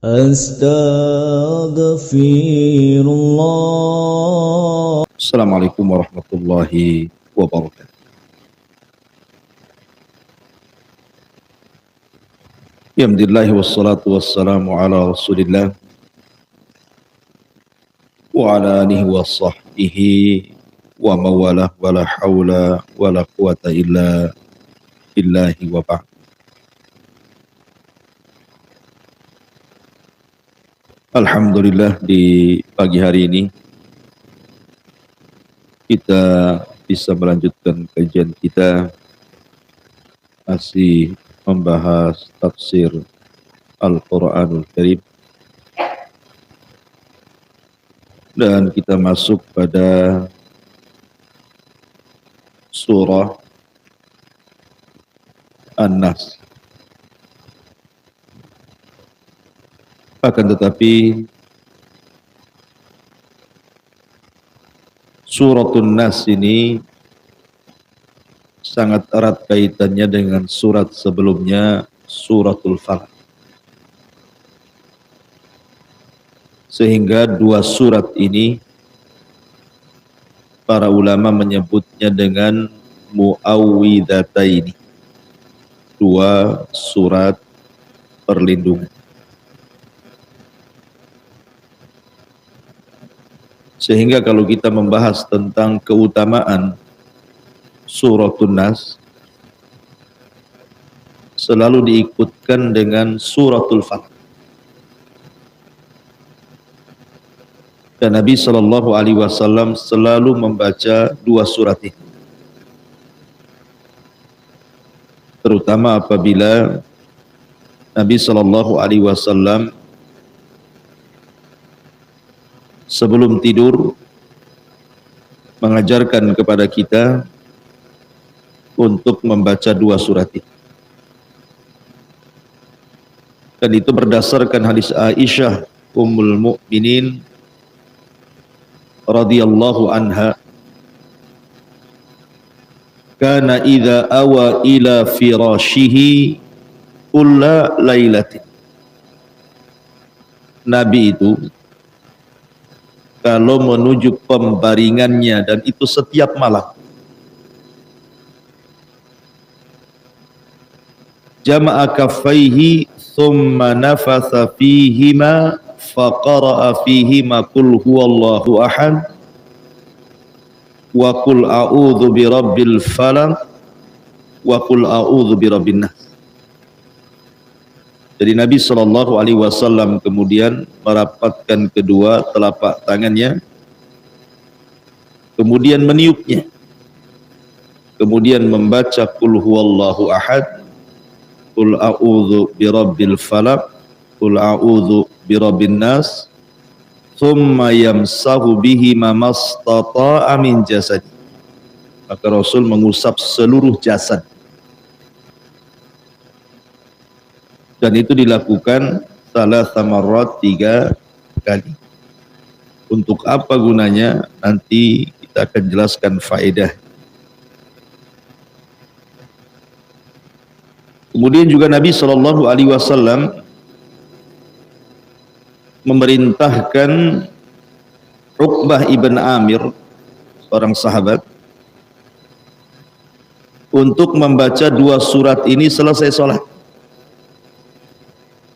Astaghfirullah. Assalamualaikum warahmatullahi wabarakatuh. Alhamdulillah wassalatu wassalamu ala Rasulillah wa ala alihi wa sahbihi wa mawalah wa la hawla wa la quwata illa billahi wa ba'd. Alhamdulillah di pagi hari ini kita bisa melanjutkan kajian kita masih membahas tafsir Al-Quranul Karim dan kita masuk pada surah An-Nas. Akan tetapi Suratul Nas ini sangat erat kaitannya dengan surat sebelumnya, Suratul Falaq. Sehingga dua surat ini para ulama menyebutnya dengan mu'awwidhataini, dua surat perlindungan. Sehingga kalau kita membahas tentang keutamaan Suratul Nas, selalu diikutkan dengan Suratul Falaq. Dan Nabi SAW selalu membaca dua surat ini, terutama apabila Nabi SAW sebelum tidur mengajarkan kepada kita untuk membaca dua surat ini. Dan itu berdasarkan hadis Aisyah Ummul Mukminin radhiyallahu anha, kana idza awa ila firashihi kulla lailatin. Nabi itu kalau menuju pembaringannya, dan itu setiap malam, jama'a kaffaihi thumma nafasa fihima faqara'a fihima qul huwallahu ahad wa qul a'udzu birabbil falaq wa qul a'udzu birabbin nas. Jadi Nabi SAW kemudian merapatkan kedua telapak tangannya, kemudian meniupnya, kemudian membaca qul huwallahu ahad, qul a'udzu birabbil falaq, qul a'udzu birabbin nas, thumma yamsahu bihi ma mastata'a min jasad. Maka Rasul mengusap seluruh jasad. Dan itu dilakukan salasa marrat, 3 kali. Untuk apa gunanya? Nanti kita akan jelaskan faedah. Kemudian juga Nabi SAW memerintahkan Uqbah ibn Amir, seorang sahabat, untuk membaca dua surat ini selesai sholat.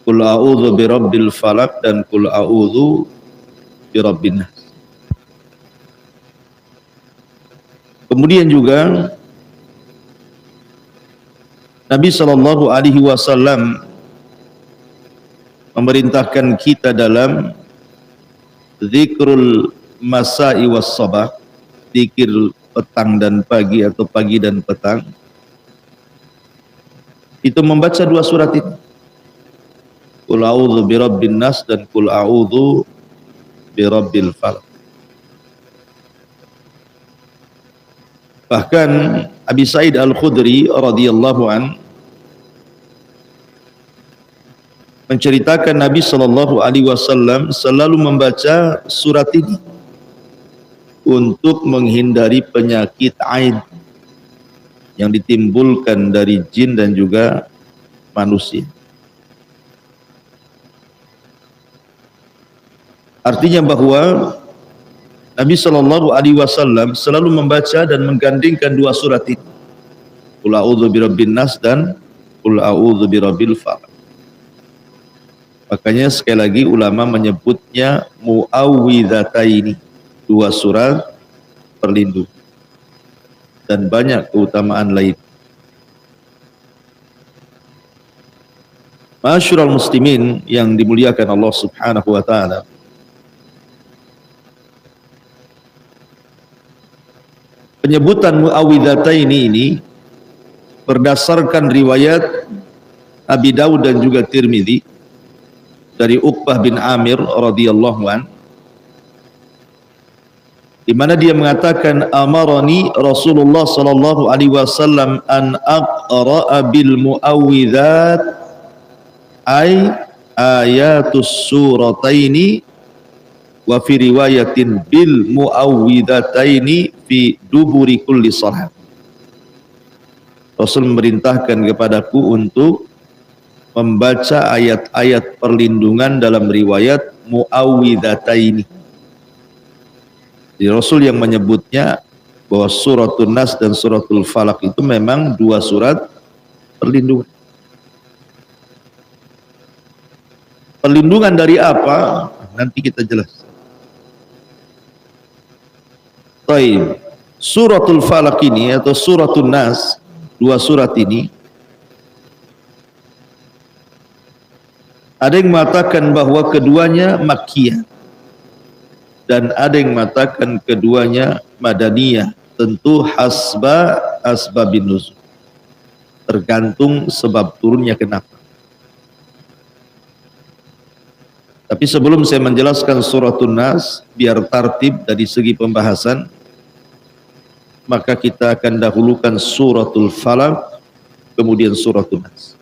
Qul a'udzu birabbil falaq dan qul a'udzu birabbin nas. Kemudian juga Nabi SAW memerintahkan kita dalam zikrul masa'i was sabah, zikir petang dan pagi atau pagi dan petang, itu membaca dua surat ini, qul a'udzu birabbin nas dan qul a'udzu birabbil falaq. Bahkan Abi Sa'id Al-Khudri radhiyallahu an menceritakan Nabi SAW selalu membaca surat ini untuk menghindari penyakit ain yang ditimbulkan dari jin dan juga manusia. Artinya bahwa Nabi Shallallahu Alaihi Wasallam selalu membaca dan menggandingkan dua surat ini, Qul a'udzu birabbin nas dan Qul a'udzu birabbil falaq. Makanya sekali lagi ulama menyebutnya muawwidhataini, dua surat perlindung, dan banyak keutamaan lain. Ma'asyiral muslimin yang dimuliakan Allah Subhanahu wa taala, penyebutan muawwidhataini ini berdasarkan riwayat Abi Dawud dan juga Tirmidzi dari Uqbah bin Amir radhiyallahu an, di mana dia mengatakan amarani Rasulullah sallallahu alaihi wasallam an aqra'a bil muawwidzat ay ayatus surataini wa fi riwayatin bil muawwidataini fi duburi kulli shalah. Rasul memerintahkan kepadaku untuk membaca ayat-ayat perlindungan dalam riwayat muawwidataini. Jadi Rasul yang menyebutnya bahwa suratul Nas dan suratul Falaq itu memang dua surat perlindungan. Perlindungan dari apa? Nanti kita jelas. Baik, suratul Falaq ini atau suratul Nas, dua surat ini, ada yang mengatakan bahwa keduanya Makkiyah dan ada yang mengatakan keduanya Madaniyah. Tentu hasba asbabin nuzul, tergantung sebab turunnya kenapa. Tapi sebelum saya menjelaskan suratul Nas, biar tertib dari segi pembahasan, maka kita akan dahulukan suratul Falaq, kemudian suratul Nas.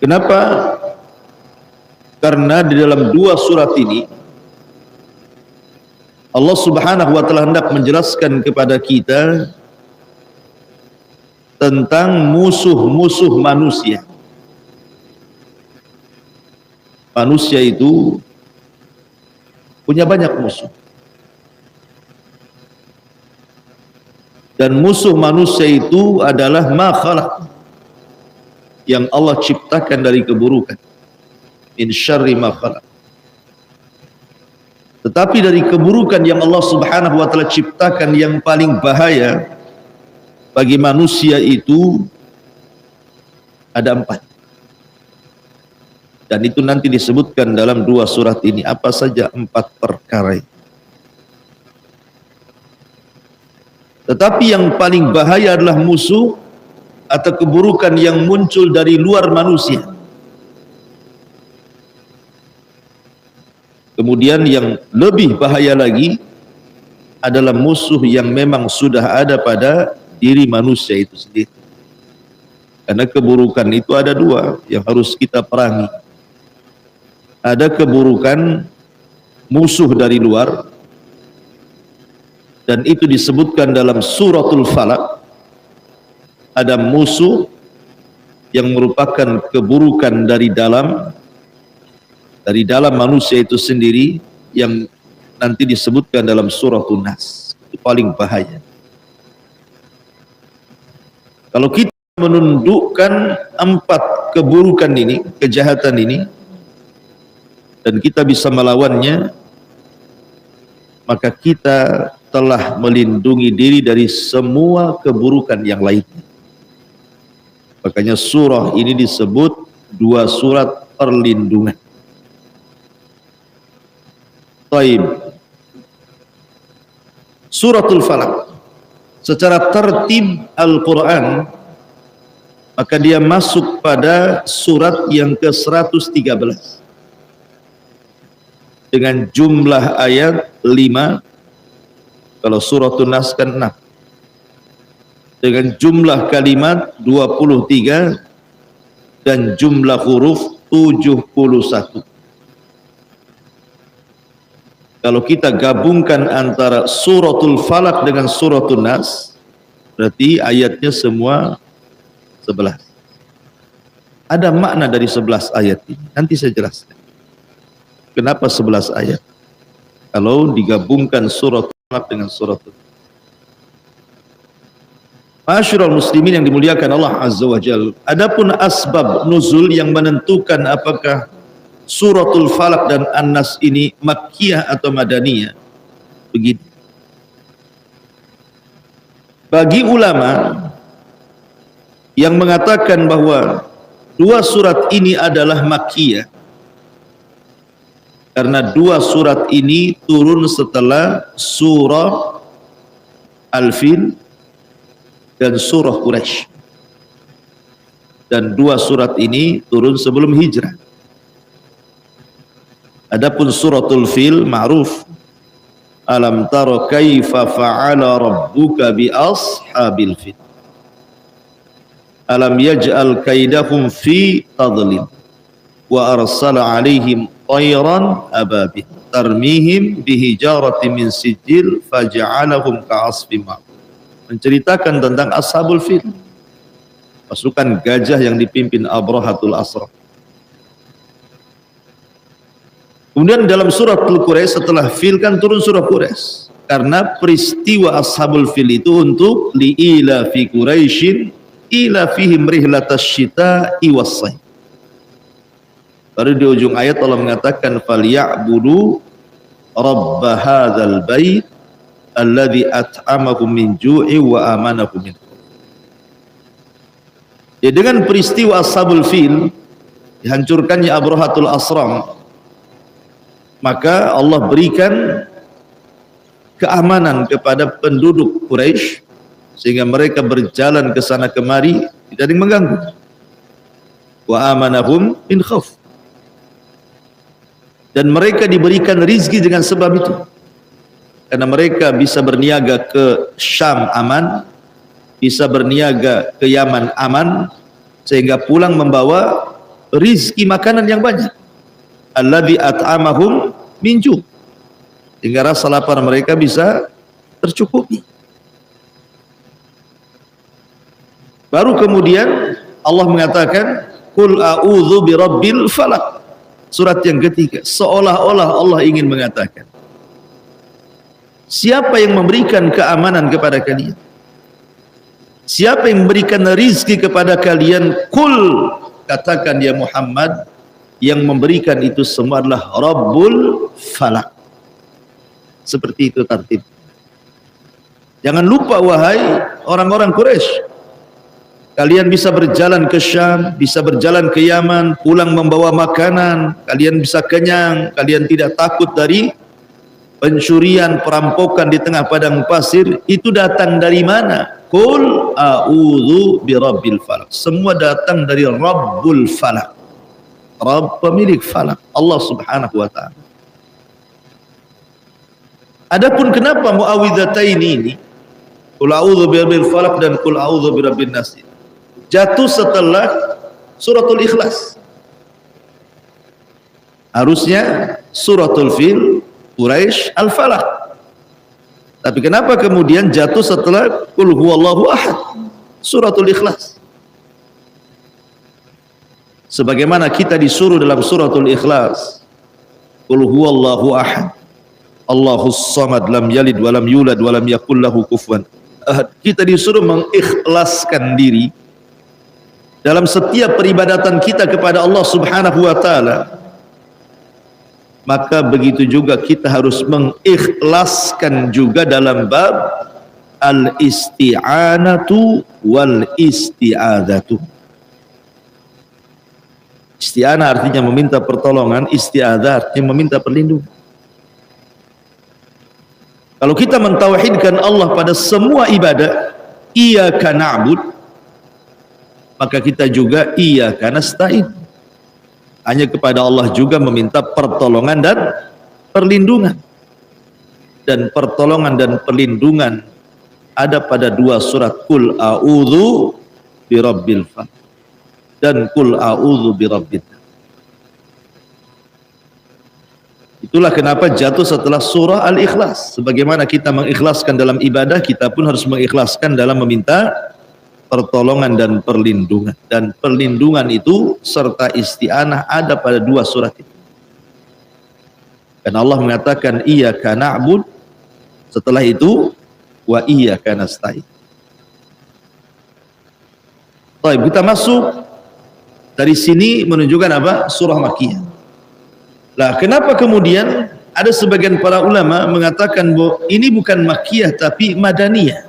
Kenapa? Karena di dalam dua surat ini Allah Subhanahu wa taala hendak menjelaskan kepada kita tentang musuh-musuh manusia. Manusia itu punya banyak musuh. Dan musuh manusia itu adalah ma khalaq, yang Allah ciptakan dari keburukan. Min syarri ma khalaq. Tetapi dari keburukan yang Allah Subhanahu wa taala ciptakan, yang paling bahaya bagi manusia itu ada 4. Dan itu nanti disebutkan dalam dua surat ini. Apa saja 4 perkara. Tetapi yang paling bahaya adalah musuh atau keburukan yang muncul dari luar manusia. Kemudian yang lebih bahaya lagi adalah musuh yang memang sudah ada pada diri manusia itu sendiri. Karena keburukan itu ada 2 yang harus kita perangi. Ada keburukan musuh dari luar, dan itu disebutkan dalam suratul Falaq. Ada musuh yang merupakan keburukan dari dalam manusia itu sendiri, yang nanti disebutkan dalam suratul Nas. Itu paling bahaya. Kalau kita menundukkan 4 keburukan ini, kejahatan ini, dan kita bisa melawannya, maka kita telah melindungi diri dari semua keburukan yang lainnya. Makanya surah ini disebut 2 surat perlindungan. Taib. Suratul Falaq secara tertib Al-Quran, maka dia masuk pada surat yang ke-113 dengan jumlah ayat 5. Kalau suratul Nas kan 6, dengan jumlah kalimat 23 dan jumlah huruf 71. Kalau kita gabungkan antara suratul Falaq dengan suratul Nas, berarti ayatnya semua 11. Ada makna dari 11 ayat ini, nanti saya jelaskan. Kenapa 11 ayat? Kalau digabungkan surat Falaq dengan surat Ma'asyiral muslimin yang dimuliakan Allah Azza wa Jalla. Adapun asbab nuzul yang menentukan apakah suratul Falaq dan An-Nas ini Makkiyah atau Madaniyah, begini. Bagi ulama yang mengatakan bahwa dua surat ini adalah Makkiyah karena dua surat ini turun setelah surah Al-Fil dan surah Quraisy, dan dua surat ini turun sebelum hijrah. Adapun suratul Fil ma'ruf, alam tara kaifa fa'ala rabbuka bi ashabil fil alam yaj'al kaidahum fi tadlil wa arsala alaihim tayran ababil tarmihim bihijaratin min sijil faja'alahum ka'asfim ma'kul. Menceritakan tentang Ashabul Fil, pasukan gajah yang dipimpin Abrahatul Asra. Kemudian dalam surat Al-Quraisy setelah Fil kan turun surah Quraisy, karena peristiwa Ashabul Fil itu untuk li'ila fi Quraisyin ila fihim rihlatas syita'i was-sayf. Baru di ujung ayat Allah mengatakan falyabudu rabb hadzal bait alladzi at'amahum min ju'i wa amanahum min khauf. Ya, dengan peristiwa Ashabul Fil, dihancurkannya Abrahatul Asram, maka Allah berikan keamanan kepada penduduk Quraisy sehingga mereka berjalan ke sana kemari tidak ada yang mengganggu. Wa amanahum min khauf. Dan mereka diberikan rizki dengan sebab itu. Karena mereka bisa berniaga ke Syam aman, bisa berniaga ke Yaman aman, sehingga pulang membawa rizki makanan yang banyak. Alladzi at'amahum min ju', sehingga rasa lapar mereka bisa tercukupi. Baru kemudian Allah mengatakan qul a'udzu birabbil falaq, surat yang ketiga. Seolah-olah Allah ingin mengatakan, siapa yang memberikan keamanan kepada kalian, siapa yang memberikan rizki kepada kalian, qul, katakan ya Muhammad, yang memberikan itu semua adalah Rabbul Falaq. Seperti itu tertib. Jangan lupa wahai orang-orang Quraisy, kalian bisa berjalan ke Syam, bisa berjalan ke Yaman, pulang membawa makanan, kalian bisa kenyang, kalian tidak takut dari pencurian, perampokan di tengah padang pasir. Itu datang dari mana? Qul a'udzu birabbil falaq. Semua datang dari Rabbul Falaq, Rabb pemilik falak, Allah Subhanahu wa ta'ala. Adapun kenapa muawwidhataini ini, qul a'udzu birabbil falaq dan qul a'udzu birabbin nas, jatuh setelah suratul Ikhlas? Harusnya suratul Fil, Quraisy, Al-Falaq. Tapi kenapa kemudian jatuh setelah qul huwallahu ahad, suratul Ikhlas? Sebagaimana kita disuruh dalam suratul Ikhlas, qul huwallahu ahad, Allahus samad, lam yalid walam yulad walam yakul lahu kufuwan ahad. Kita disuruh mengikhlaskan diri dalam setiap peribadatan kita kepada Allah Subhanahu wa ta'ala. Maka begitu juga kita harus mengikhlaskan juga dalam bab al-isti'anatu wal isti'adatu. Isti'anah artinya meminta pertolongan, isti'adzah artinya meminta perlindungan. Kalau kita mentauhidkan Allah pada semua ibadah, iyyaka na'bud, maka kita juga iyyaka nasta'in. Hanya kepada Allah juga meminta pertolongan dan perlindungan. Dan pertolongan dan perlindungan ada pada dua surat, qul a'udzu birabbil falaq dan qul a'udzu birabbin nas. Itulah kenapa jatuh setelah surah Al-Ikhlas. Sebagaimana kita mengikhlaskan dalam ibadah, kita pun harus mengikhlaskan dalam meminta pertolongan dan perlindungan. Dan perlindungan itu serta isti'anah ada pada dua surat itu. Karena Allah mengatakan iyyaka na'bud, setelah itu wa iyyaka nasta'in. Baik, kita masuk dari sini menunjukkan apa? Surah Makkiyah. Lah, kenapa kemudian ada sebagian para ulama mengatakan bahwa ini bukan Makkiyah tapi Madaniyah.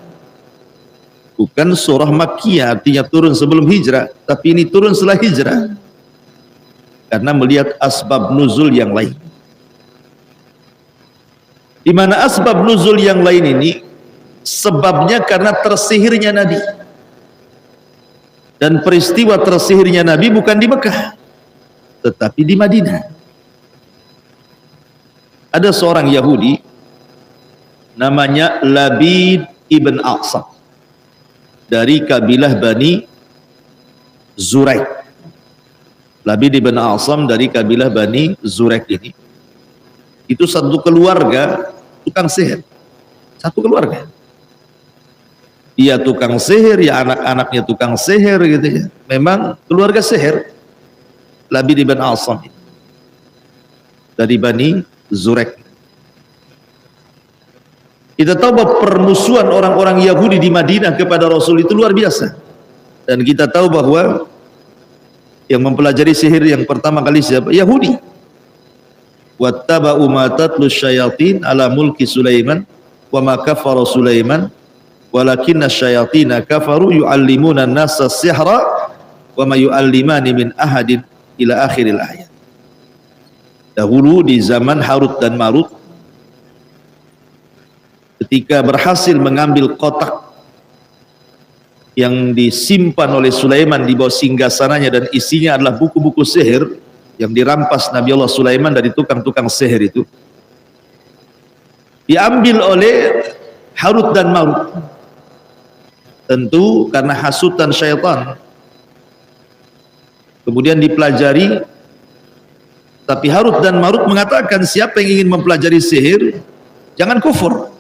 Bukan surah Makkiyah, artinya turun sebelum hijrah, tapi ini turun setelah hijrah. Karena melihat asbab nuzul yang lain. Di mana asbab nuzul yang lain ini sebabnya karena tersihirnya Nabi. Dan peristiwa tersihirnya Nabi bukan di Mekah, tetapi di Madinah. Ada seorang Yahudi namanya Labid ibn A'sam dari kabilah Bani Zuraik. Labid ibn A'sam dari kabilah Bani Zuraik ini, itu satu keluarga tukang sihir. Satu keluarga. Dia tukang sihir, ya anak-anaknya tukang sihir gitu ya. Memang keluarga sihir. Labid ibn A'sam dari Bani Zuraik. Kita tahu bahwa permusuhan orang-orang Yahudi di Madinah kepada Rasul itu luar biasa. Dan kita tahu bahwa yang mempelajari sihir yang pertama kali siapa? Yahudi. Wattaba'u ma tatlu syayatin ala mulki Sulaiman wa ma kafara Sulaiman walakinna syayatina kafaru yu'allimuna an-nasa sihra wa ma yu'allimani min ahadin ila akhiril ayat. Dahulu di zaman Harut dan Marut, ketika berhasil mengambil kotak yang disimpan oleh Sulaiman di bawah singgasananya dan isinya adalah buku-buku sihir yang dirampas Nabi Allah Sulaiman dari tukang-tukang sihir itu, diambil oleh Harut dan Marut. Tentu karena hasutan syaitan. Kemudian dipelajari, tapi Harut dan Marut mengatakan siapa yang ingin mempelajari sihir jangan kufur.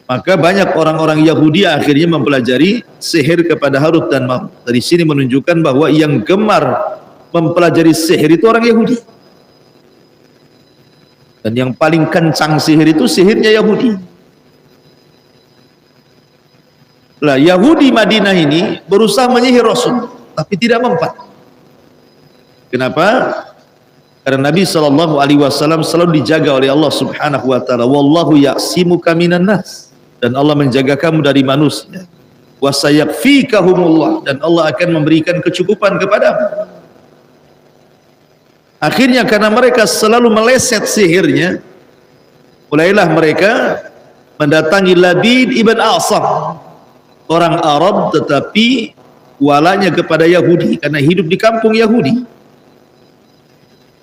Maka banyak orang-orang Yahudi akhirnya mempelajari sihir kepada Harut dan Marut. Dari sini menunjukkan bahwa yang gemar mempelajari sihir itu orang Yahudi. Dan yang paling kencang sihir itu sihirnya Yahudi. Lah, Yahudi Madinah ini berusaha menyihir Rasul, tapi tidak mempan. Kenapa? Karena Nabi SAW selalu dijaga oleh Allah Subhanahu wa taala. Wallahu ya'simuka minan nas. Dan Allah menjaga kamu dari manusia. Wa sayakfikahumullah, dan Allah akan memberikan kecukupan kepadamu. Akhirnya karena mereka selalu meleset sihirnya, mulailah mereka mendatangi Labid ibn A'sam, orang Arab tetapi walanya kepada Yahudi karena hidup di kampung Yahudi.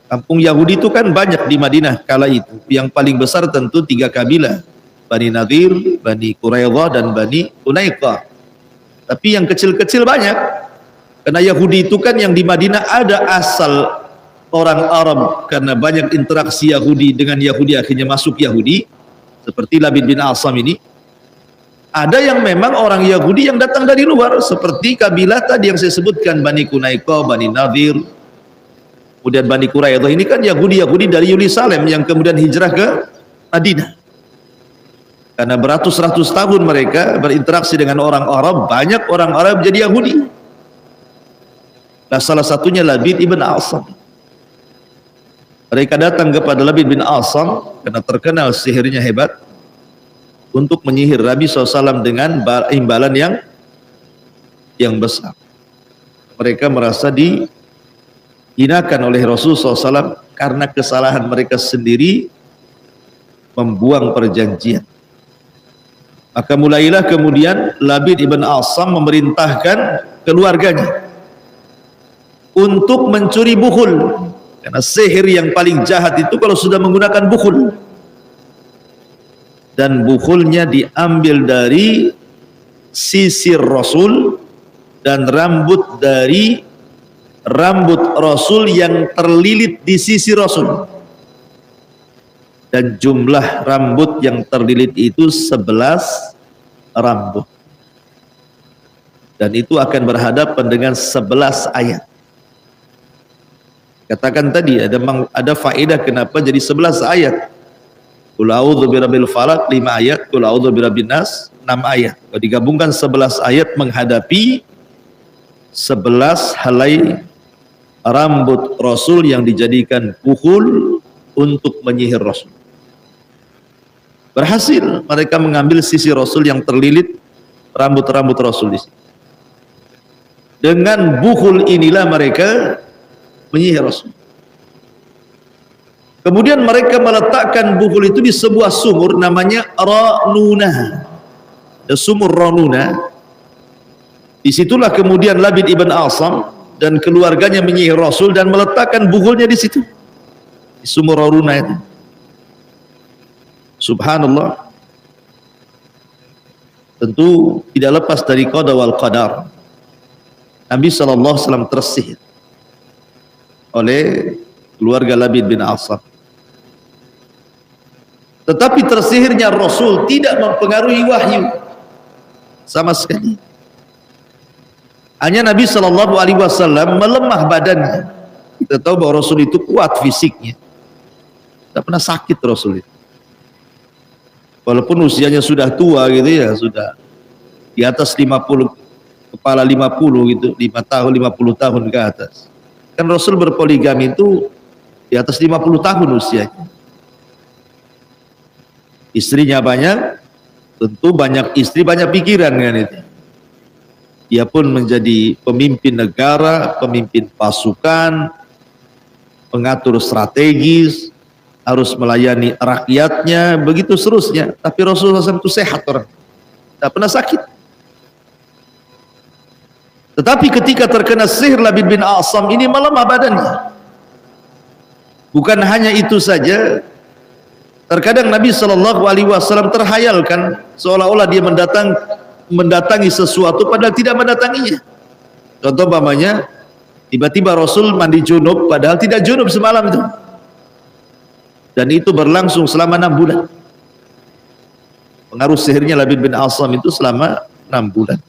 Kampung Yahudi itu kan banyak di Madinah kala itu. Yang paling besar tentu 3 kabilah, Bani Nadir, Bani Quraidah, dan Bani Unaiqah. Tapi yang kecil-kecil banyak. Karena Yahudi itu kan yang di Madinah ada asal orang Arab, karena banyak interaksi Yahudi dengan Yahudi akhirnya masuk Yahudi, seperti Labid bin A'sam ini. Ada yang memang orang Yahudi yang datang dari luar, seperti kabilah tadi yang saya sebutkan, Bani Qunaiqah, Bani Nadir, kemudian Bani Quraidah. Ini kan Yahudi dari Yerusalem yang kemudian hijrah ke Madinah. Karena beratus-ratus tahun mereka berinteraksi dengan orang Arab, banyak orang Arab jadi Yahudi. Nah, salah satunya Labid ibn A'sam. Mereka datang kepada Labid bin A'sam karena terkenal sihirnya hebat, untuk menyihir Nabi SAW dengan imbalan yang besar. Mereka merasa dihinakan oleh Rasulullah SAW karena kesalahan mereka sendiri membuang perjanjian. Maka mulailah kemudian Labid ibn A'sam memerintahkan keluarganya untuk mencuri bukhul, karena sihir yang paling jahat itu kalau sudah menggunakan bukhul. Dan bukhulnya diambil dari sisir Rasul dan rambut Rasul yang terlilit di sisi Rasul. Dan jumlah rambut yang terlilit itu 11 rambut. Dan itu akan berhadapan dengan 11 ayat. katakan tadi ada faedah kenapa jadi 11 ayat. Qul a'udzu birabbil falaq 5 ayat, qul a'udzu birabbin nas 6 ayat. Kalau digabungkan 11 ayat menghadapi 11 helai rambut Rasul yang dijadikan pukul untuk menyihir Rasul. Berhasil mereka mengambil sisi Rasul yang terlilit rambut-rambut Rasul di sini. Dengan pukul inilah mereka menyihir Rasul. Kemudian mereka meletakkan pukul itu di sebuah sumur namanya Ranuna. Ada sumur Ranuna. Disitulah kemudian Labid ibn Asam dan keluarganya menyihir Rasul dan meletakkan bukulnya di situ, di sumur Ranuna itu. Subhanallah. Tentu tidak lepas dari qada wal qadar. Nabi SAW tersihir oleh keluarga Labid bin Asam. Tetapi tersihirnya Rasul tidak mempengaruhi wahyu sama sekali. Hanya Nabi SAW melemah badannya. Kita tahu bahwa Rasul itu kuat fisiknya, tidak pernah sakit Rasul itu. Walaupun usianya sudah tua gitu ya, sudah di atas 50, kepala 50 gitu, 5 tahun 50 tahun ke atas. Kan Rasul berpoligami itu di atas 50 tahun usianya. Istrinya banyak, tentu banyak istri banyak pikiran kan itu. Dia pun menjadi pemimpin negara, pemimpin pasukan, pengatur strategis, harus melayani rakyatnya, begitu seterusnya. Tapi Rasulullah SAW itu sehat orang, tidak pernah sakit. Tetapi ketika terkena sihir Labid bin Asam ini melemah badannya. Bukan hanya itu saja, terkadang Nabi SAW terhayalkan seolah-olah dia mendatangi sesuatu padahal tidak mendatanginya. Contoh umpamanya, tiba-tiba Rasul mandi junub padahal tidak junub semalam itu. Dan itu berlangsung selama 6 bulan. Pengaruh sihirnya Labid bin Asam itu selama 6 bulan.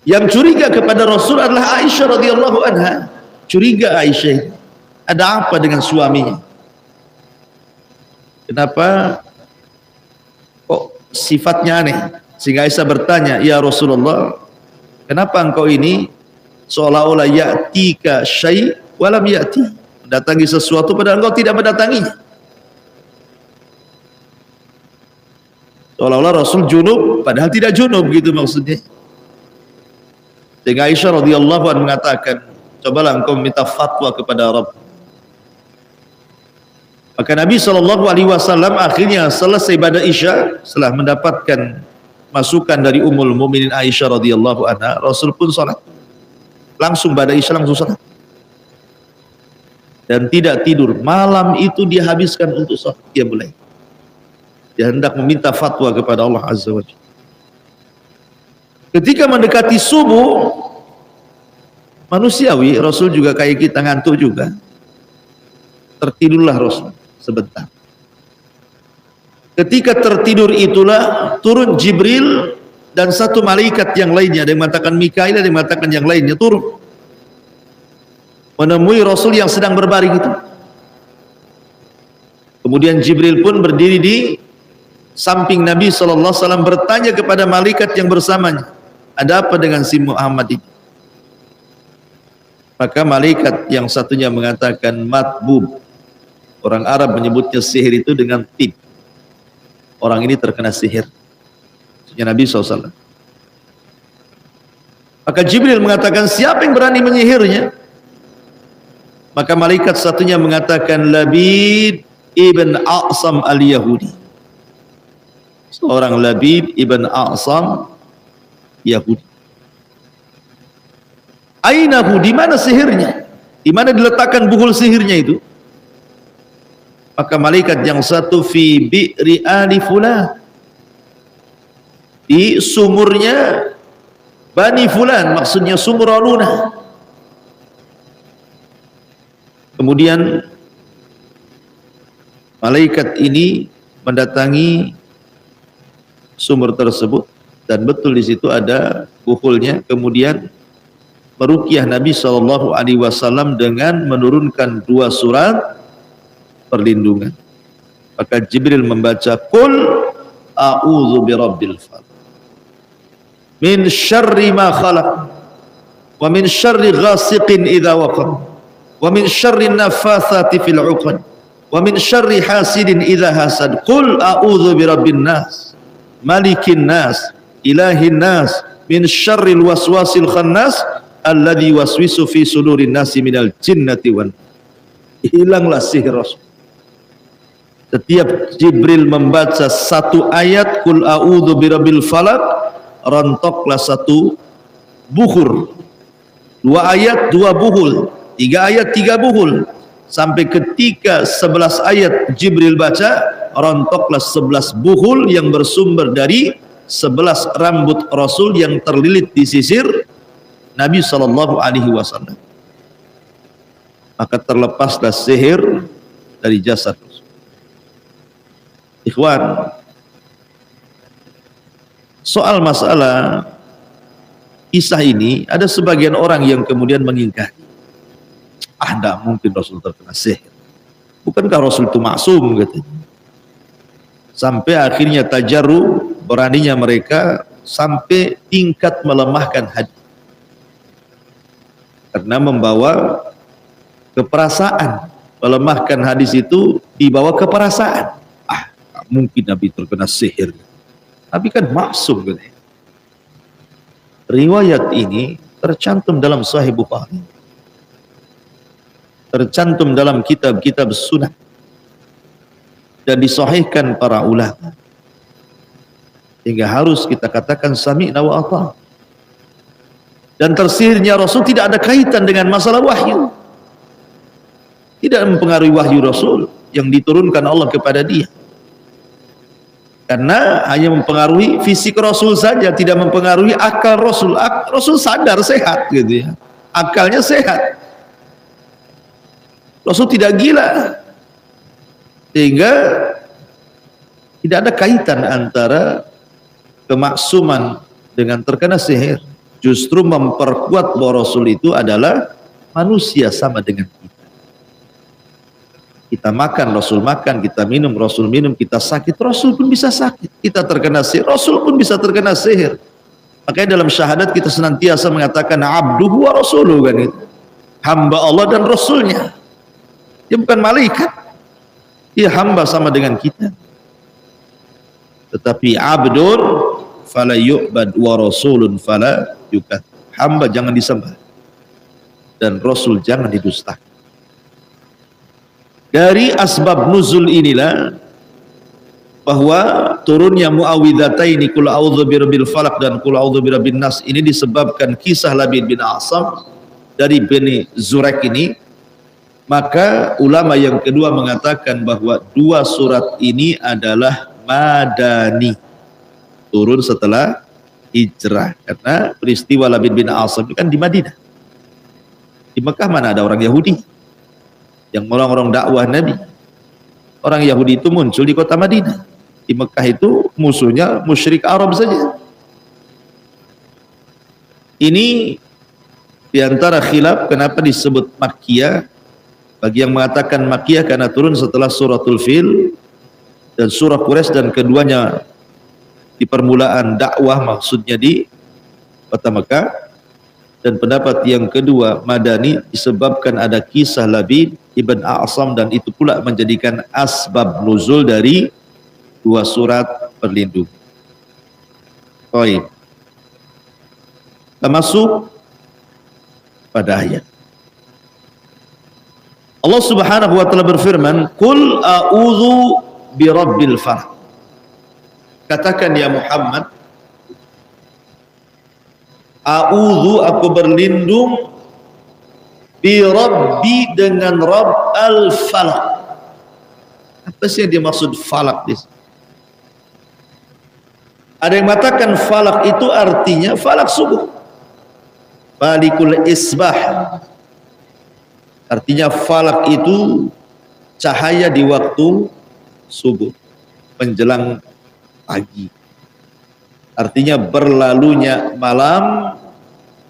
Yang curiga kepada Rasul adalah Aisyah radhiyallahu anha. Curiga Aisyah, ada apa dengan suaminya? Kenapa kok sifatnya aneh? Sehingga Aisyah bertanya, ya Rasulullah, kenapa engkau ini seolah-olah ya'tika syai' walam ya'ti, mendatangi sesuatu padahal engkau tidak mendatanginya? Seolah-olah Rasul junub padahal tidak junub, gitu maksudnya. Sehingga Aisyah radhiyallahu anha mengatakan, cobalah engkau minta fatwa kepada Rabb. Maka Nabi SAW akhirnya selesai ibadah Isya, setelah mendapatkan masukan dari Ummul Mukminin Aisyah radhiyallahu anha, Rasul pun salat. Langsung ibadah Isya langsung salat. Dan tidak tidur. Malam itu dia habiskan untuk salat. Dia mulai. Dia hendak meminta fatwa kepada Allah Azza wa Jalla. Ketika mendekati subuh, manusiawi, Rasul juga kayak kita, ngantuk juga. Tertidurlah Rasul sebentar. Ketika tertidur itulah turun Jibril dan satu malaikat yang lainnya, ada yang mengatakan Mikail, ada yang mengatakan yang lainnya, turun menemui Rasul yang sedang berbaring itu. Kemudian Jibril pun berdiri di samping Nabi SAW bertanya kepada malaikat yang bersamanya, ada apa dengan si Muhammad ini? Maka malaikat yang satunya mengatakan matbub. Orang Arab menyebutnya sihir itu dengan tib. Orang ini terkena sihir. Maksudnya Nabi SAW. Maka Jibril mengatakan, siapa yang berani menyihirnya? Maka malaikat satunya mengatakan, Labid ibn A'sam al-Yahudi. Seorang Labid ibn A'sam Yahudi. Ainahu, di mana sihirnya? Di mana diletakkan buhul sihirnya itu? Maka malaikat yang satu fi bi'ri ali fulan, di sumurnya Bani Fulan, maksudnya sumur Ranuna. Kemudian malaikat ini mendatangi sumur tersebut dan betul di situ ada buhulnya. Kemudian meruqyah Nabi SAW dengan menurunkan 2 surat perlindungan. Maka Jibril membaca qul a'udzu birabbil falaq min syarri ma khalaq wa min syarri ghasiqin idza waqab wa min syarri nafathati fil 'uqad wa min syarri hasidin idza hasad qul a'udzu birabbin nas malikin nas ilahin nas min syarril waswasil khannas alladzi waswisu fi sudurin nasi minal jinnati wan. Hilanglah sihir Rasul. Setiap Jibril membaca 1 ayat qul a'udzu birabbil falaq, rontoklah 1 buhur. 2 ayat 2 buhul, 3 ayat 3 buhul, sampai ketika 11 ayat Jibril baca, rontoklah 11 buhul yang bersumber dari 11 rambut Rasul yang terlilit di sisir Nabi SAW. Maka terlepaslah sihir dari jasad Rasul. Ikhwan, soal masalah kisah ini ada sebagian orang yang kemudian mengingkari. Tidak mungkin Rasul terkena sihir. Bukankah Rasul itu maksum gitu. Sampai akhirnya tajarru, beraninya mereka sampai tingkat melemahkan hadis. Karena membawa keperasaan, melemahkan hadis itu dibawa keperasaan. Mungkin Nabi terkena sihir. Nabi kan maksum gitu. Riwayat ini tercantum dalam Sahih Bukhari, tercantum dalam kitab-kitab sunnah, dan disahihkan para ulama, hingga harus kita katakan sami'na wa ata'na. Dan tersihirnya Rasul tidak ada kaitan dengan masalah wahyu, tidak mempengaruhi wahyu Rasul yang diturunkan Allah kepada dia, karena hanya mempengaruhi fisik Rasul saja, tidak mempengaruhi akal Rasul. Rasul sadar, sehat gitu ya, akalnya sehat, Rasul tidak gila, sehingga tidak ada kaitan antara kemaksuman dengan terkena sihir. Justru memperkuat bahwa Rasul itu adalah manusia sama dengan kita. Kita makan, Rasul makan, kita minum, Rasul minum, kita sakit, Rasul pun bisa sakit. Kita terkena sihir, Rasul pun bisa terkena sihir. Makanya dalam syahadat kita senantiasa mengatakan abduhu wa rasuluhu, kan itu. Hamba Allah dan Rasulnya. Dia bukan malaikat. Dia hamba sama dengan kita. Tetapi abdun fala yu'bad wa rasulun fala yukad. Hamba jangan disembah dan Rasul jangan didustakan. Dari asbab nuzul inilah bahwa turunnya muawwidhataini qul a'udzu birabbil falaq dan qul a'udzu birabbin nas ini disebabkan kisah Labid bin A'sam dari Bani Zurek ini. Maka ulama yang kedua mengatakan bahwa 2 surat ini adalah madani, turun setelah hijrah, karena peristiwa Labid bin A'sam itu kan di Madinah. Di Mekah mana ada orang Yahudi yang orang-orang dakwah Nabi. Orang Yahudi itu muncul di kota Madinah. Di Mekah itu musuhnya musyrik Arab saja. Ini diantara khilaf kenapa disebut Makkiyah. Bagi yang mengatakan Makkiyah karena turun setelah suratul Fil dan surah Quraisy, dan keduanya di permulaan dakwah, maksudnya di kota Mekah. Dan pendapat yang kedua madani disebabkan ada kisah Labid ibn A'sam, dan itu pula menjadikan asbab nuzul dari 2 surat perlindung. Baik. Kita masuk pada ayat. Allah Subhanahu wa taala berfirman, "Qul a'udzu birabbil falaq." Katakan ya Muhammad, a'udzu, aku berlindung, bi rabbi, dengan Rabb al-falaq. Apa sih yang dimaksud falak di sini? Ada yang mengatakan falak itu artinya falak subuh, falikul isbah. Artinya falak itu cahaya di waktu subuh menjelang pagi. Artinya berlalunya malam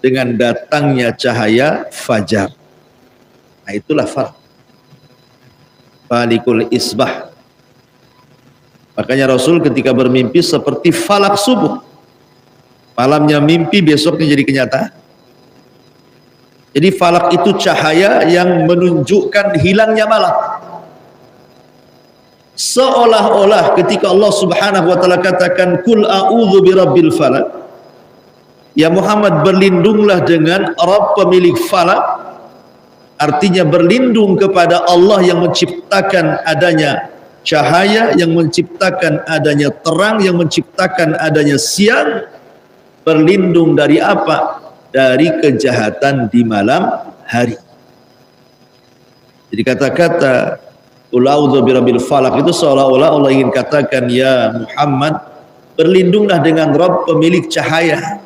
dengan datangnya cahaya fajar. Nah itulah falak. Falikul isbah. Makanya Rasul ketika bermimpi seperti falak subuh. Malamnya mimpi, besoknya jadi kenyataan. Jadi falak itu cahaya yang menunjukkan hilangnya malam. Seolah-olah ketika Allah Subhanahu wa taala katakan kul a'udzu birabbil falaq, ya Muhammad berlindunglah dengan Rabb pemilik falak, artinya berlindung kepada Allah yang menciptakan adanya cahaya, yang menciptakan adanya terang, yang menciptakan adanya siang. Berlindung dari apa? Dari kejahatan di malam hari. Jadi kata-kata qul a'udzu birabbil falaq itu seolah-olah Allah ingin katakan, ya Muhammad, berlindunglah dengan Rabb pemilik cahaya,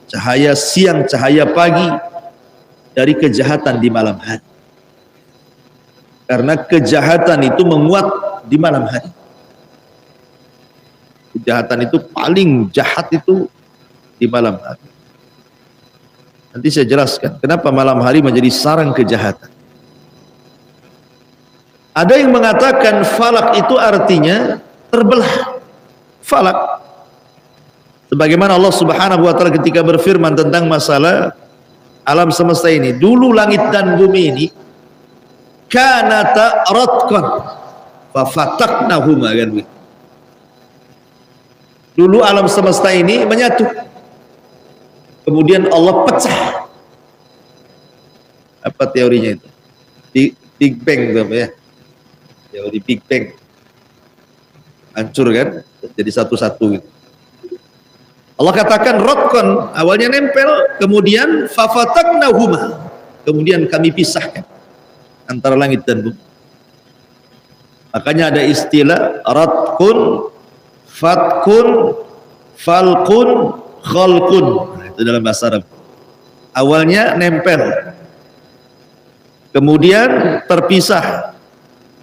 cahaya siang, cahaya pagi, dari kejahatan di malam hari. Karena kejahatan itu menguat di malam hari. Kejahatan itu paling jahat itu di malam hari. Nanti saya jelaskan kenapa malam hari menjadi sarang kejahatan. Ada yang mengatakan falak itu artinya terbelah. Falak. Sebagaimana Allah Subhanahu wa taala ketika berfirman tentang masalah alam semesta ini, dulu langit dan bumi ini kanata ratqan fa fataknahuma, kan begitu. Dulu alam semesta ini menyatu, kemudian Allah pecah. Apa teorinya itu? Big Bang itu apa ya? Teori Big Bang. Hancur kan? Jadi satu-satu gitu. Allah katakan ratqan, awalnya nempel, kemudian fafataknahuma, kemudian kami pisahkan antara langit dan bumi. Makanya ada istilah ratqun, fatkun, falqun, khalqun. Itu dalam bahasa Arab. Awalnya nempel, kemudian terpisah,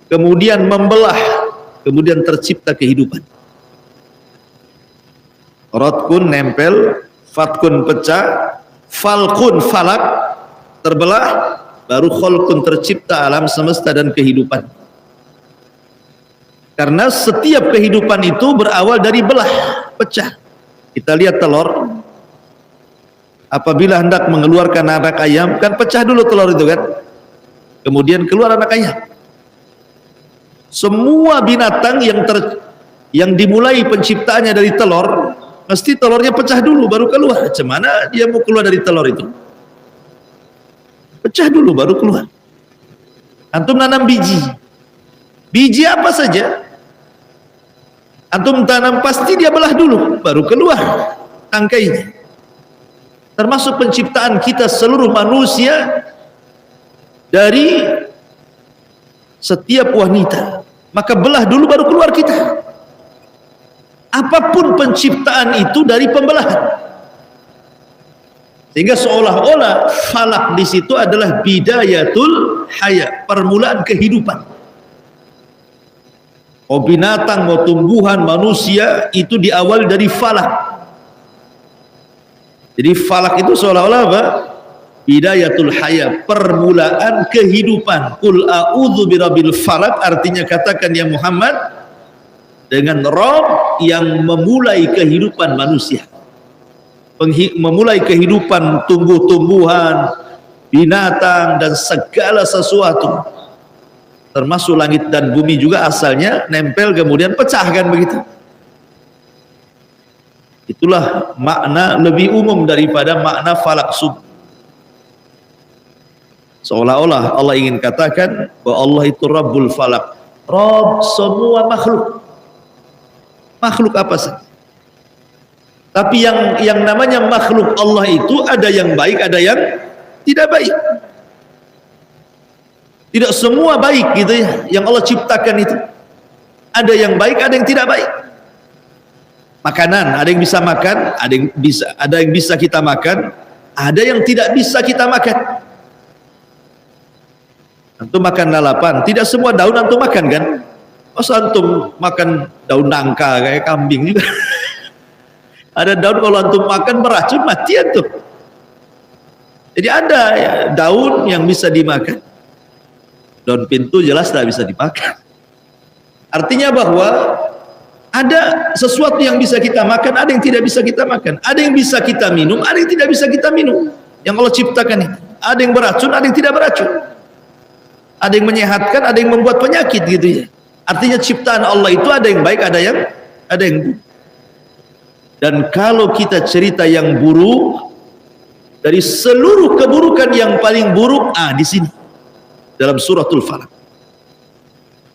kemudian membelah, kemudian tercipta kehidupan. Ratkun nempel, fatkun pecah, falqun falak terbelah, baru khalqun tercipta alam semesta dan kehidupan. Karena setiap kehidupan itu berawal dari belah, pecah. Kita lihat telur, apabila hendak mengeluarkan anak ayam, kan pecah dulu telur itu kan, kemudian keluar anak ayam. Semua binatang yang dimulai penciptaannya dari telur, mesti telurnya pecah dulu baru keluar. Macam mana dia mau keluar dari telur itu? Pecah dulu baru keluar. Antum nanam biji apa saja, antum tanam pasti dia belah dulu baru keluar tangkainya. Termasuk penciptaan kita seluruh manusia dari setiap wanita, maka belah dulu baru keluar kita. Apapun penciptaan itu dari pembelahan. Sehingga seolah-olah falak di situ adalah bidayatul haya, permulaan kehidupan. Mau binatang, mau tumbuhan, manusia itu diawali dari falak. Jadi falak itu seolah-olah apa? Bidayatul haya, permulaan kehidupan. Qul a'udzu birabbil falak, artinya katakan ya Muhammad, dengan Rabb yang memulai kehidupan manusia, memulai kehidupan tumbuh-tumbuhan, binatang dan segala sesuatu, termasuk langit dan bumi juga asalnya nempel kemudian pecah, kan begitu. Itulah makna lebih umum daripada makna falak subuh. Seolah-olah Allah ingin katakan bahwa Allah itu Rabbul Falak, Rabb semua makhluk. Makhluk apa saja. Tapi yang namanya makhluk Allah itu ada yang baik, ada yang tidak baik. Tidak semua baik gitu ya, yang Allah ciptakan itu. Ada yang baik, ada yang tidak baik. Makanan, ada yang bisa makan, ada yang bisa kita makan, ada yang tidak bisa kita makan. Antum makan lalapan, tidak semua daun antum makan kan? Masa antum makan daun nangka kayak kambing juga? Ada daun kalau antum makan beracun, mati antum. Jadi ada ya, daun yang bisa dimakan. Daun pintu jelas tidak bisa dimakan. Artinya bahwa ada sesuatu yang bisa kita makan, ada yang tidak bisa kita makan. Ada yang bisa kita minum, ada yang tidak bisa kita minum. Yang Allah ciptakan ini. Ada yang beracun, ada yang tidak beracun. Ada yang menyehatkan, ada yang membuat penyakit gitu ya. Artinya ciptaan Allah itu ada yang baik, ada yang buruk. Dan kalau kita cerita yang buruk, dari seluruh keburukan yang paling buruk, di sini dalam suratul Falaq.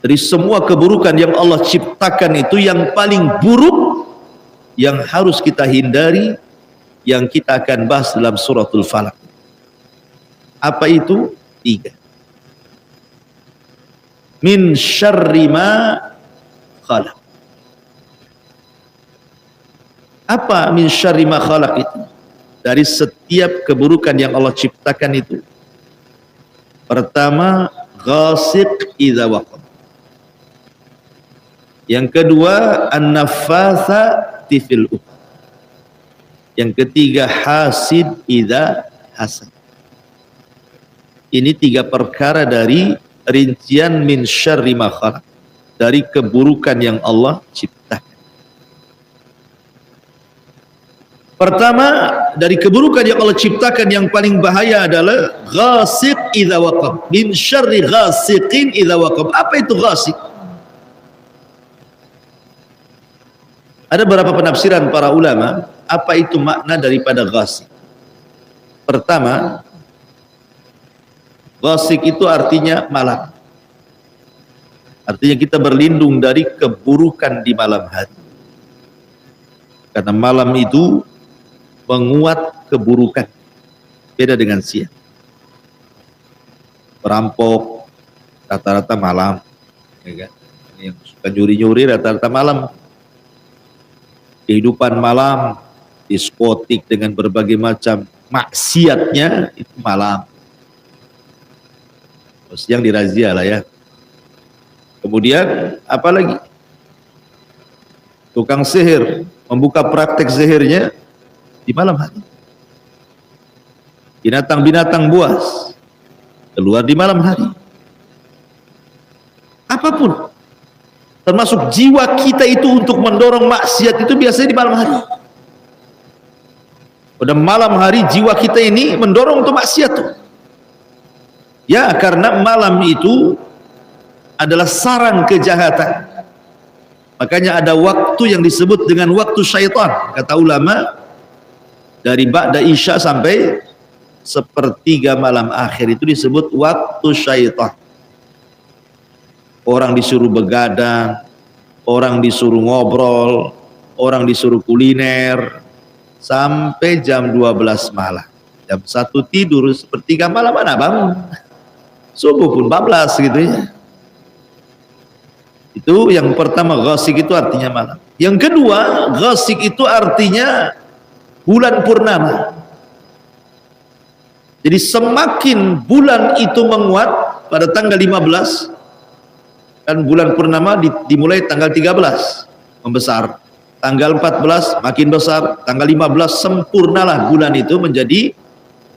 Dari semua keburukan yang Allah ciptakan itu yang paling buruk yang harus kita hindari, yang kita akan bahas dalam suratul Falaq. Apa itu? 3. Min syarri ma khalaq. Apa min syarri ma khalaq itu? Dari setiap keburukan yang Allah ciptakan itu. Pertama, ghasiq idza waqab. Yang kedua, an-naffatsati fil uqad. Yang ketiga, hasid idza hasad. Ini 3 perkara dari rincian min syarri ma khalaq, dari keburukan yang Allah ciptakan. Pertama, dari keburukan yang Allah ciptakan yang paling bahaya adalah ghasiq idza waqab. Min syarri ghasiqin idza waqab. Apa itu ghasiq? Ada beberapa penafsiran para ulama, apa itu makna daripada ghasiq. Pertama, ghasiq itu artinya malam. Artinya kita berlindung dari keburukan di malam hari. Karena malam itu menguat keburukan. Beda dengan siang. Perampok rata-rata malam, ya kan? Yang suka nyuri-nyuri rata-rata malam. Kehidupan malam, diskotik dengan berbagai macam maksiatnya itu malam. Siang dirazia lah ya. Kemudian apa lagi? Tukang sihir membuka praktek sihirnya di malam hari. Binatang-binatang buas keluar di malam hari. Apapun, termasuk jiwa kita itu untuk mendorong maksiat itu biasanya di malam hari. Pada malam hari jiwa kita ini mendorong untuk maksiat tuh. Ya, karena malam itu adalah sarang kejahatan. Makanya ada waktu yang disebut dengan waktu syaitan. Kata ulama, dari ba'da isya sampai sepertiga malam akhir itu disebut waktu syaitan. Orang disuruh begadang, orang disuruh ngobrol, orang disuruh kuliner, sampai jam 12 malam. Jam 1 tidur, sepertiga malam mana bangun. Subuh pun 14 gitu ya. Itu yang pertama, ghasiq itu artinya malam. Yang kedua, ghasiq itu artinya bulan purnama. Jadi semakin bulan itu menguat pada tanggal 15, kan bulan purnama dimulai tanggal 13 membesar, tanggal 14 makin besar, tanggal 15 sempurnalah bulan itu menjadi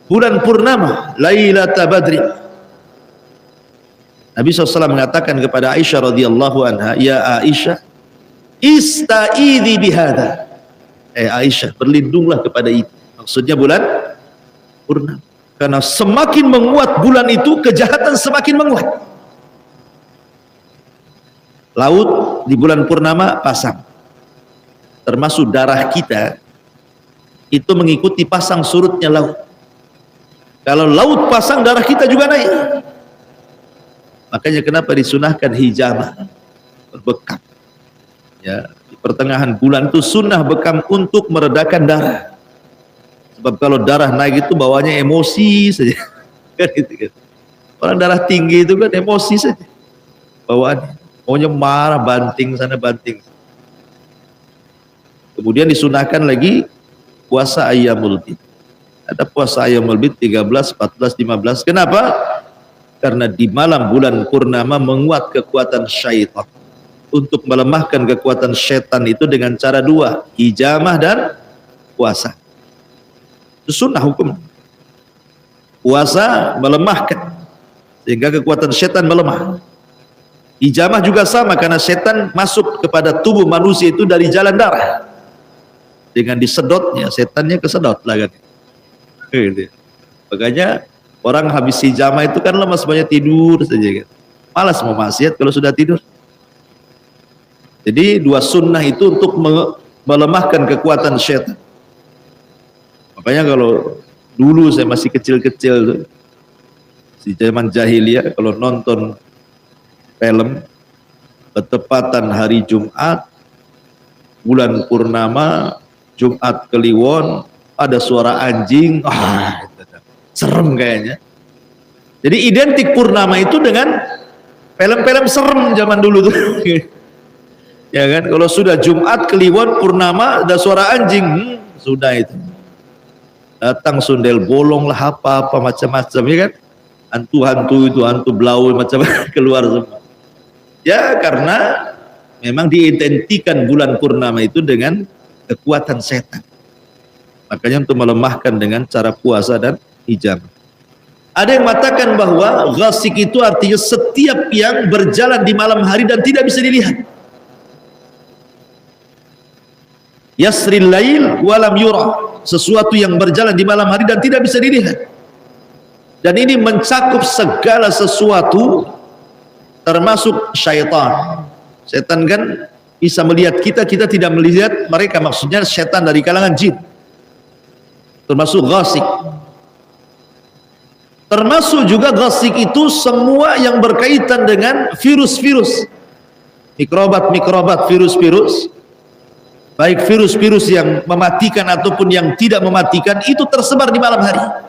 bulan purnama, Lailatul Badri. Nabi SAW mengatakan kepada Aisyah radhiyallahu anha, ya Aisyah, ista'idhi bihada. Aisyah, berlindunglah kepada itu. Maksudnya bulan purnama. Karena semakin menguat bulan itu, kejahatan semakin menguat. Laut di bulan purnama pasang. Termasuk darah kita itu mengikuti pasang surutnya laut. Kalau laut pasang, darah kita juga naik. Makanya kenapa disunahkan hijamah, berbekam. Ya, di pertengahan bulan itu sunnah bekam untuk meredakan darah. Sebab kalau darah naik itu bawanya emosi saja. Kan gitu kan. Orang darah tinggi itu kan emosi saja bawaannya. Maunya marah, banting sana banting. Kemudian disunahkan lagi puasa Ayyamul Bid. Ada puasa Ayyamul Bid 13, 14, 15. Kenapa? Karena di malam bulan purnama menguat kekuatan syaitan. Untuk melemahkan kekuatan syaitan itu dengan cara 2, hijamah dan puasa. Itu sunnah hukum. Puasa melemahkan sehingga kekuatan setan melemah. Hijamah juga sama, karena setan masuk kepada tubuh manusia itu dari jalan darah. Dengan disedotnya, setannya kesedot lah kan. Makanya orang habis hijamah itu kan lemas, banyak tidur saja kan. Malas mau maksiat kalau sudah tidur. Jadi dua sunnah itu untuk melemahkan kekuatan setan. Makanya kalau dulu saya masih kecil-kecil tuh, di zaman jahiliyah, kalau nonton film bertepatan hari Jumat, bulan purnama, Jumat Kliwon, ada suara anjing, serem kayaknya. Jadi identik purnama itu dengan film-film serem zaman dulu tuh. Ya kan, kalau sudah Jumat Kliwon purnama ada suara anjing, sudah itu. Datang sundel bolong lah, apa-apa macam-macam, ya kan. Hantu-hantu itu, hantu blau macam keluar semua. Ya karena memang diidentikan bulan purnama itu dengan kekuatan setan. Makanya untuk melemahkan dengan cara puasa dan hijamah. Ada yang mengatakan bahwa ghasik itu artinya setiap yang berjalan di malam hari dan tidak bisa dilihat. Yasril lail walam yura, sesuatu yang berjalan di malam hari dan tidak bisa dilihat. Dan ini mencakup segala sesuatu, termasuk syaitan. Setan kan bisa melihat kita, kita tidak melihat mereka, maksudnya setan dari kalangan jin, termasuk ghasik. Termasuk juga ghasik itu semua yang berkaitan dengan virus-virus, mikrobat-mikrobat, virus-virus, baik virus-virus yang mematikan ataupun yang tidak mematikan, itu tersebar di malam hari.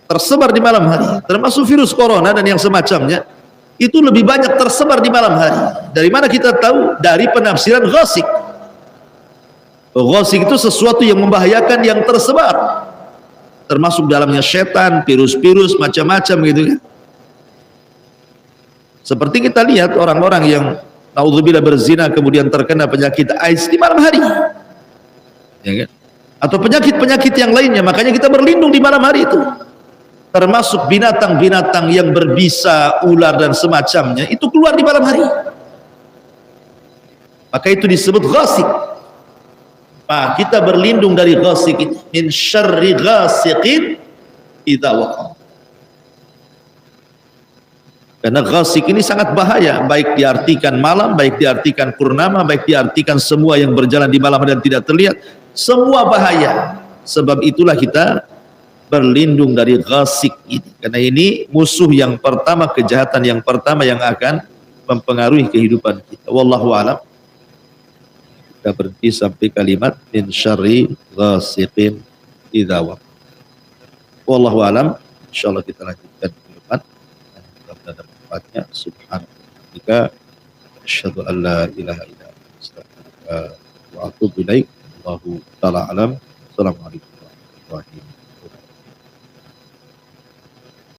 Tersebar di malam hari, termasuk virus corona dan yang semacamnya, itu lebih banyak tersebar di malam hari. Dari mana kita tahu? Dari penafsiran ghasik. Ghasik itu sesuatu yang membahayakan yang tersebar, termasuk dalamnya setan, virus-virus macam-macam gitu kan. Seperti kita lihat orang-orang yang naudzubillah berzina kemudian terkena penyakit AIDS di malam hari, ya kan? Atau penyakit-penyakit yang lainnya. Makanya kita berlindung di malam hari itu. Termasuk binatang-binatang yang berbisa, ular dan semacamnya, itu keluar di malam hari. Maka itu disebut ghasik. Nah, kita berlindung dari ghasik itu, min syarri ghasiqin idza waqa. Karena ghasik ini sangat bahaya, baik diartikan malam, baik diartikan purnama, baik diartikan semua yang berjalan di malam dan tidak terlihat, semua bahaya. Sebab itulah kita berlindung dari ghasik ini, karena ini musuh yang pertama, kejahatan yang pertama yang akan mempengaruhi kehidupan kita. Wallahu a'lam. Kita berhenti sampai kalimat min syarri ghasiqin idza waqa. Wallahu a'lam. Insyaallah kita lanjutkan ke depan dan mudah-mudahan ada manfaatnya. Subhanallah, asyhadu an la ilaha illa anta, astaghfiruka wa atubu ilaik. Wallahu ta'ala alam. Assalamualaikum warahmatullahi wabarakatuh.